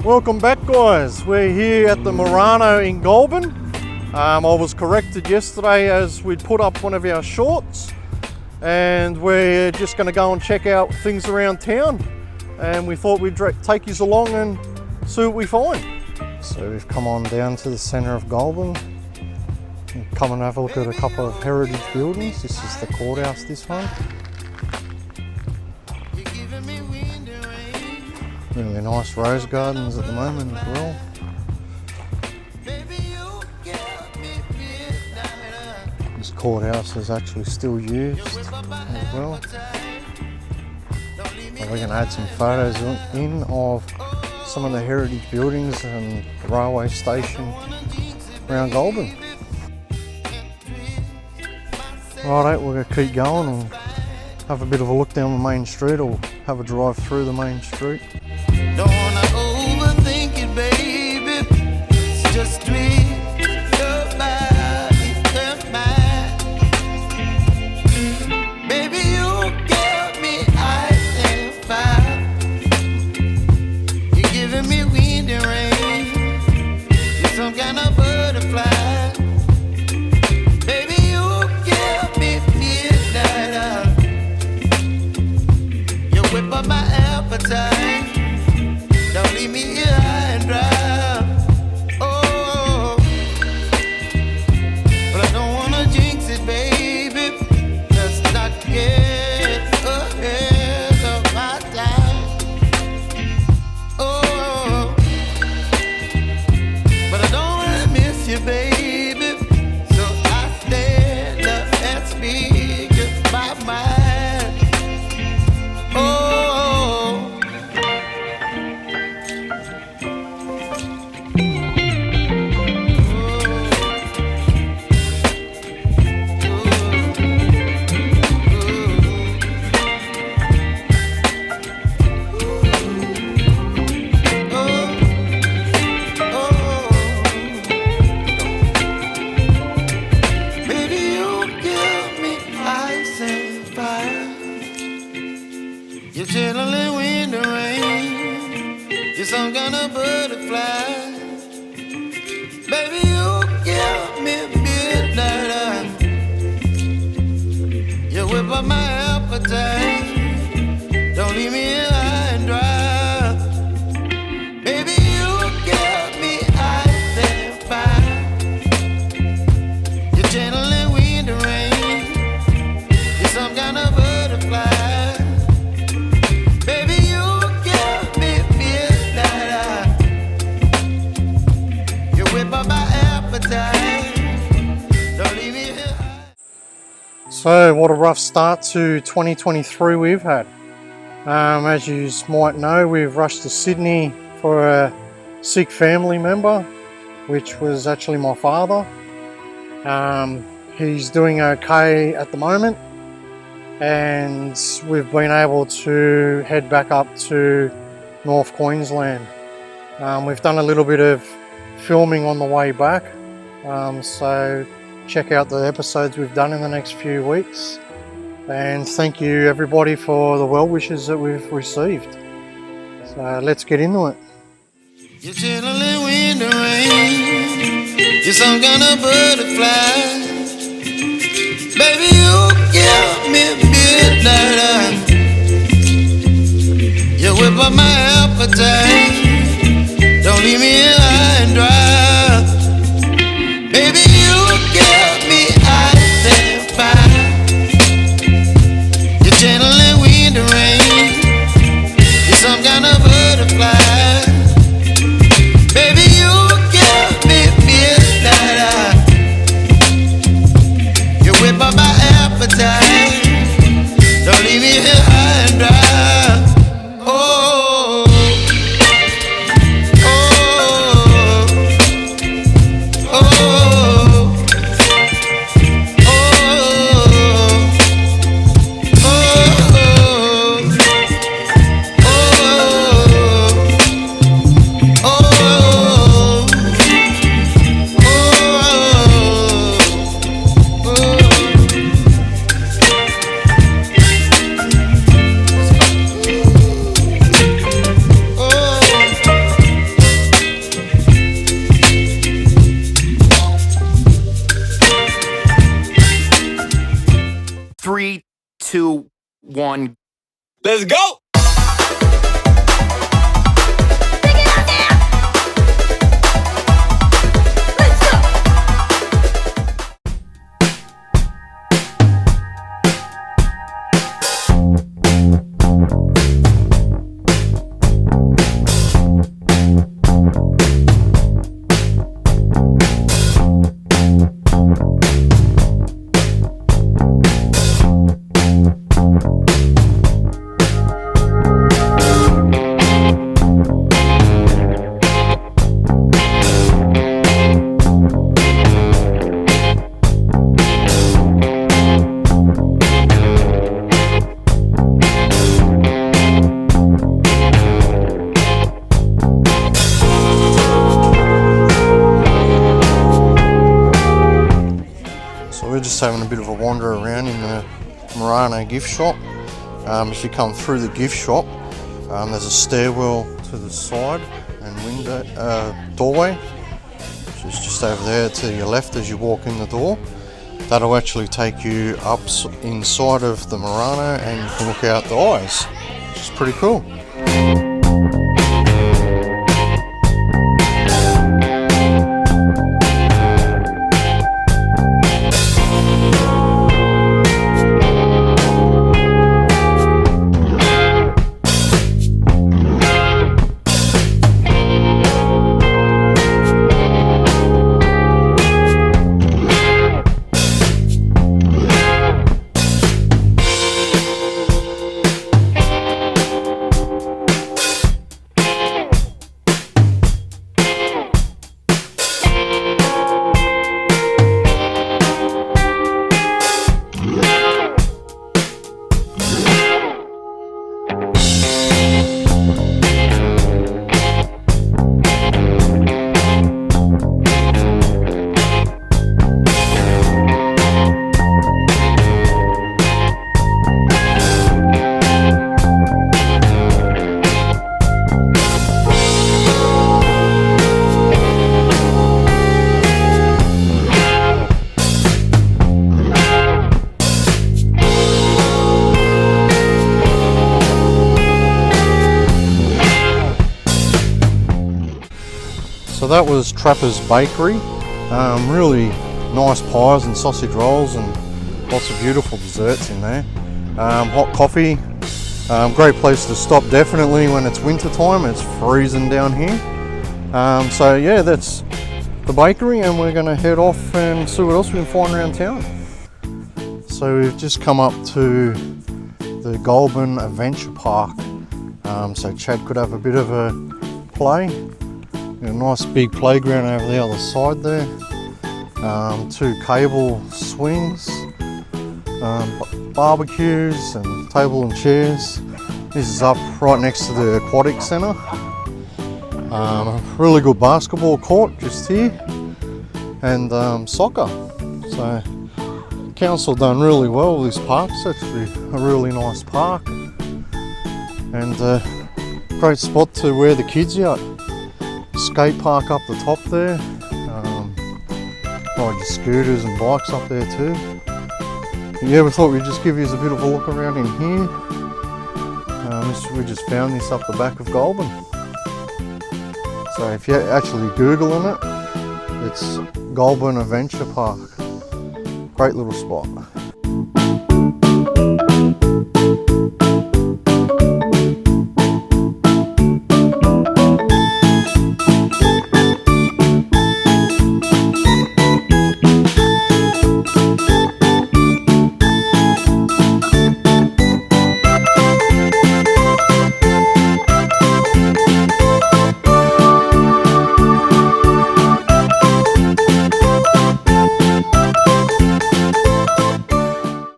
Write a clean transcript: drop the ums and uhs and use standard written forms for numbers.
Welcome back, guys. We're here at the Merino in Goulburn. I was corrected yesterday as we'd put up one of our shorts, and we're just going to go and check out things around town, and we thought we'd take you along and see what we find. So we've come on down to the centre of Goulburn. Come and have a look at a couple of heritage buildings. This is the courthouse, this one. Really nice rose gardens at the moment as well. This courthouse is actually still used as well. And we're going to add some photos in of some of the heritage buildings and the railway station around Goulburn. Righto, we're going to keep going and have a bit of a look down the main street, or have a drive through the main street. Don't wanna overthink it, baby. It's just tweet your body, your mind. Baby, you give me ice and fire. You're giving me wind and rain. You're some kind of butterfly. Baby, you give me midnight. You whip up my appetite. Don't leave me here high and dry. Oh, but I don't wanna jinx it, baby. Let's not get ahead of my time. Oh, but I don't wanna miss you, baby. So I stand up and speak just my mind. Oh. You're chilling wind and rain. You're some kind of butterfly. Baby, you give me midnight. You whip up my appetite. Don't leave me here high and dry. Baby, you give me ice and fire. You're channeling wind and rain. You're some kind of butterfly. So what a rough start to 2023 we've had. As you might know, we've rushed to Sydney for a sick family member, which was actually my father. He's doing okay at the moment, and we've been able to head back up to North Queensland. We've done a little bit of filming on the way back, so check out the episodes we've done in the next few weeks, and thank you everybody for the well wishes that we've received. So let's get into it. You're chilling wind and rain. You're some kind of butterfly. Baby, you give me midnight. You whip up my appetite. Don't leave me here high and dry. Baby, you give me ice and fire. You're channeling wind and rain. You're some kind of butterfly. Baby, you give me midnight. You whip up my appetite. Don't leave me here high and dry. Oh, oh, 1. Let's go! We're just having a bit of a wander around in the Merino gift shop. If you come through the gift shop, there's a stairwell to the side and window doorway, which is just over there to your left as you walk in the door. That'll actually take you up inside of the Merino and you can look out the eyes, which is pretty cool. So that was Trapper's Bakery. Really nice pies and sausage rolls and lots of beautiful desserts in there. Hot coffee, great place to stop definitely when it's winter time. It's freezing down here. So yeah, that's the bakery, and we're going to head off and see what else we can find around town. So we've just come up to the Goulburn Adventure Park, so Chad could have a bit of a play. A nice big playground over the other side there. 2 cable swings, barbecues and table and chairs. This is up right next to the aquatic centre. Really good basketball court just here, and soccer. So council done really well with this park. It's actually a really nice park, and great spot to wear the kids out. Skate park up the top there, ride your scooters and bikes up there too. But yeah, we thought we'd just give you a bit of a look around in here. We just found this up the back of Goulburn. So if you're actually Googling it, it's Goulburn Adventure Park. Great little spot.